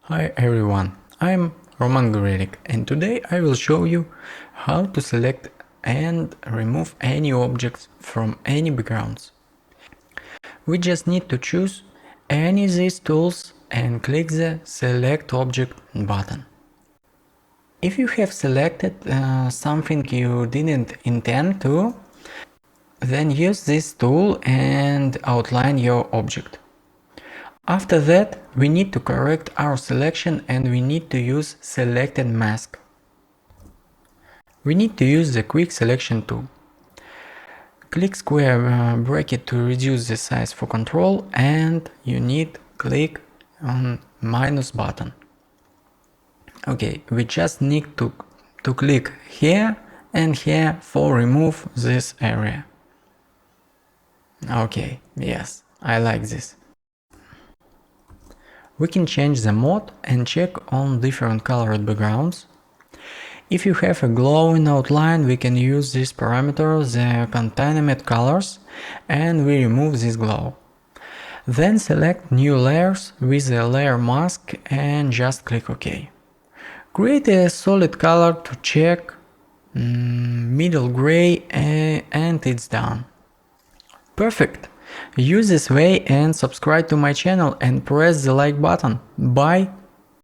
Hi everyone, I'm Roman Gorelik and today I will show you how to select and remove any objects from any backgrounds. We just need to choose any of these tools and click the Select Object button. If you have selected something you didn't intend to, then use this tool and outline your object. After that, we need to correct our selection and we need to use Selected Mask. We need to use the Quick Selection tool. Click square bracket to reduce the size for control and you need click on minus button. Okay, we just need to click here and here for remove this area. Okay, yes, I like this. We can change the mode and check on different colored backgrounds. If you have a glowing outline, we can use this parameter, the containment colors, and we remove this glow. Then select new layers with the layer mask and just click OK. Create a solid color to check, middle gray, and it's done. Perfect! Use this way and subscribe to my channel and press the like button. Bye!